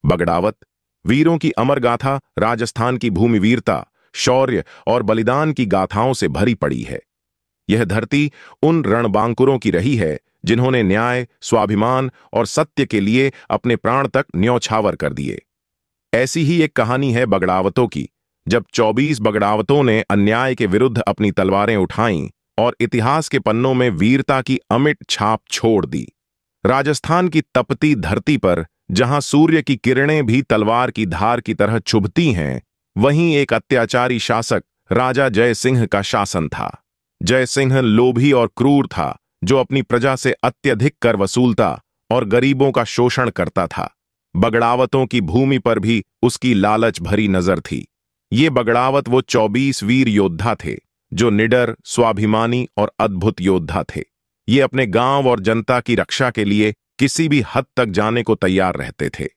बगड़ावत वीरों की अमर गाथा राजस्थान की भूमि वीरता, शौर्य और बलिदान की गाथाओं से भरी पड़ी है। यह धरती उन रणबांकुरों की रही है जिन्होंने न्याय, स्वाभिमान और सत्य के लिए अपने प्राण तक न्यौछावर कर दिए। ऐसी ही एक कहानी है बगड़ावतों की, जब 24 बगड़ावतों ने अन्याय के विरुद्ध अपनी तलवारें उठाईं और इतिहास के पन्नों में वीरता की अमिट छाप छोड़ दी। राजस्थान की तपती धरती पर जहां सूर्य की किरणें भी तलवार की धार की तरह चुभती हैं, वहीं एक अत्याचारी शासक राजा जय सिंह का शासन था। जय सिंह लोभी और क्रूर था, जो अपनी प्रजा से अत्यधिक कर वसूलता और गरीबों का शोषण करता था। बगड़ावतों की भूमि पर भी उसकी लालच भरी नजर थी। ये बगड़ावत वो 24 वीर योद्धा थे जो निडर, स्वाभिमानी और अद्भुत योद्धा थे। ये अपने गांव और जनता की रक्षा के लिए किसी भी हद तक जाने को तैयार रहते थे।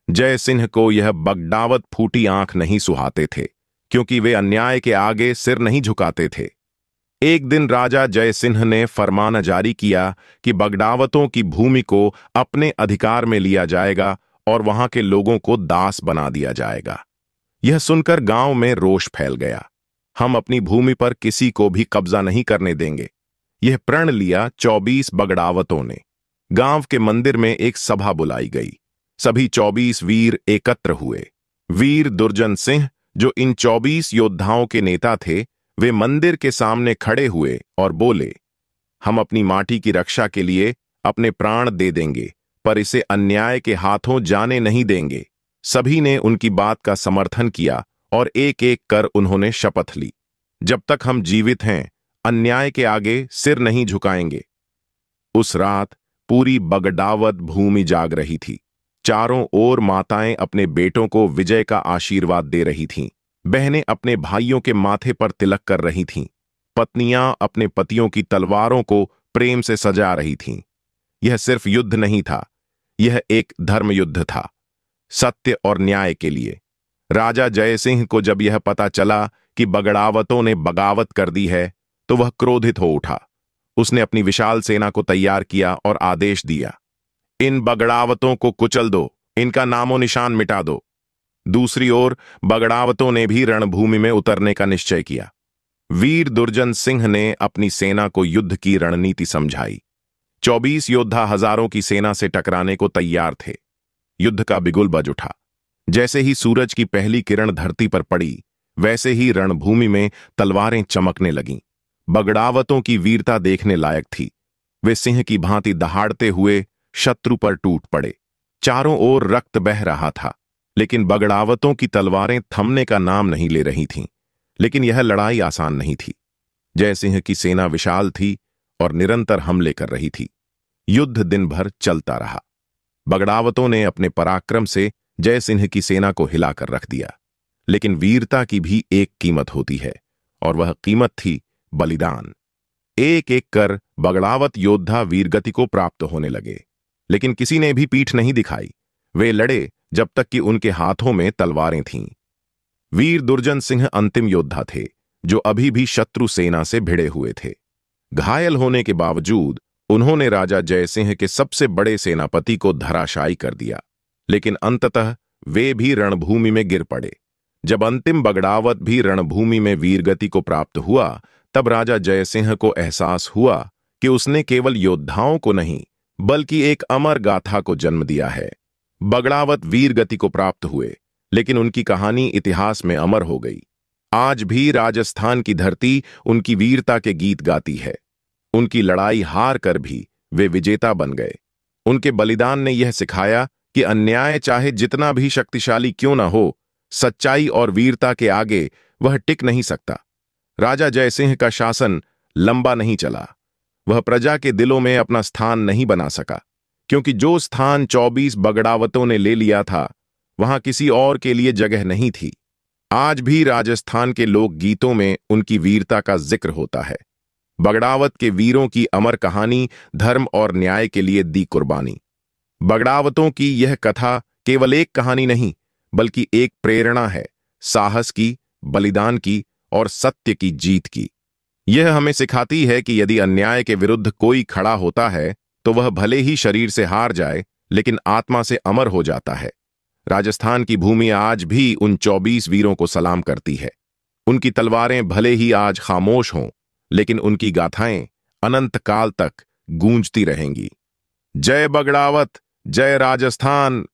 जय सिंह को यह बगड़ावत फूटी आंख नहीं सुहाते थे, क्योंकि वे अन्याय के आगे सिर नहीं झुकाते थे। एक दिन राजा जय सिंह ने फरमान जारी किया कि बगड़ावतों की भूमि को अपने अधिकार में लिया जाएगा और वहां के लोगों को दास बना दिया जाएगा। यह सुनकर गांव में रोष फैल गया। हम अपनी भूमि पर किसी को भी कब्जा नहीं करने देंगे, यह प्रण लिया 24 बगड़ावतों ने। गांव के मंदिर में एक सभा बुलाई गई। सभी 24 वीर एकत्र हुए। वीर दुर्जन सिंह, जो इन 24 योद्धाओं के नेता थे, वे मंदिर के सामने खड़े हुए और बोले, हम अपनी माटी की रक्षा के लिए अपने प्राण दे देंगे, पर इसे अन्याय के हाथों जाने नहीं देंगे। सभी ने उनकी बात का समर्थन किया और एक एक कर उन्होंने शपथ ली, जब तक हम जीवित हैं अन्याय के आगे सिर नहीं झुकाएंगे। उस रात पूरी बगड़ावत भूमि जाग रही थी। चारों ओर माताएं अपने बेटों को विजय का आशीर्वाद दे रही थीं। बहनें अपने भाइयों के माथे पर तिलक कर रही थीं। पत्नियां अपने पतियों की तलवारों को प्रेम से सजा रही थीं। यह सिर्फ युद्ध नहीं था, यह एक धर्म युद्ध था, सत्य और न्याय के लिए। राजा जय सिंह को जब यह पता चला कि बगड़ावतों ने बगावत कर दी है, तो वह क्रोधित हो उठा। उसने अपनी विशाल सेना को तैयार किया और आदेश दिया, इन बगड़ावतों को कुचल दो, इनका नामो निशान मिटा दो। दूसरी ओर बगड़ावतों ने भी रणभूमि में उतरने का निश्चय किया। वीर दुर्जन सिंह ने अपनी सेना को युद्ध की रणनीति समझाई। 24 योद्धा हजारों की सेना से टकराने को तैयार थे। युद्ध का बिगुल बज उठा। जैसे ही सूरज की पहली किरण धरती पर पड़ी, वैसे ही रणभूमि में तलवारें चमकने लगीं। बगड़ावतों की वीरता देखने लायक थी। वे सिंह की भांति दहाड़ते हुए शत्रु पर टूट पड़े। चारों ओर रक्त बह रहा था, लेकिन बगड़ावतों की तलवारें थमने का नाम नहीं ले रही थीं। लेकिन यह लड़ाई आसान नहीं थी। जय सिंह की सेना विशाल थी और निरंतर हमले कर रही थी। युद्ध दिन भर चलता रहा। बगड़ावतों ने अपने पराक्रम से जय सिंह की सेना को हिलाकर रख दिया। लेकिन वीरता की भी एक कीमत होती है, और वह कीमत थी बलिदान। एक एक कर बगड़ावत योद्धा वीरगति को प्राप्त होने लगे, लेकिन किसी ने भी पीठ नहीं दिखाई। वे लड़े जब तक कि उनके हाथों में तलवारें थीं। वीर दुर्जन सिंह अंतिम योद्धा थे, जो अभी भी शत्रु सेना से भिड़े हुए थे। घायल होने के बावजूद उन्होंने राजा जय सिंह के सबसे बड़े सेनापति को धराशायी कर दिया। लेकिन अंततः वे भी रणभूमि में गिर पड़े। जब अंतिम बगड़ावत भी रणभूमि में वीरगति को प्राप्त हुआ, तब राजा जय सिंह को एहसास हुआ कि उसने केवल योद्धाओं को नहीं, बल्कि एक अमर गाथा को जन्म दिया है। बगड़ावत वीरगति को प्राप्त हुए, लेकिन उनकी कहानी इतिहास में अमर हो गई। आज भी राजस्थान की धरती उनकी वीरता के गीत गाती है। उनकी लड़ाई हार कर भी वे विजेता बन गए। उनके बलिदान ने यह सिखाया कि अन्याय चाहे जितना भी शक्तिशाली क्यों न हो, सच्चाई और वीरता के आगे वह टिक नहीं सकता। राजा जय सिंह का शासन लंबा नहीं चला। वह प्रजा के दिलों में अपना स्थान नहीं बना सका, क्योंकि जो स्थान 24 बगड़ावतों ने ले लिया था, वहां किसी और के लिए जगह नहीं थी। आज भी राजस्थान के लोक गीतों में उनकी वीरता का जिक्र होता है। बगड़ावत के वीरों की अमर कहानी धर्म और न्याय के लिए दी कुर्बानी। बगड़ावतों की यह कथा केवल एक कहानी नहीं, बल्कि एक प्रेरणा है, साहस की, बलिदान की और सत्य की जीत की। यह हमें सिखाती है कि यदि अन्याय के विरुद्ध कोई खड़ा होता है, तो वह भले ही शरीर से हार जाए, लेकिन आत्मा से अमर हो जाता है। राजस्थान की भूमि आज भी उन 24 वीरों को सलाम करती है। उनकी तलवारें भले ही आज खामोश हों, लेकिन उनकी गाथाएं अनंत काल तक गूंजती रहेंगी। जय बगड़ावत, जय राजस्थान।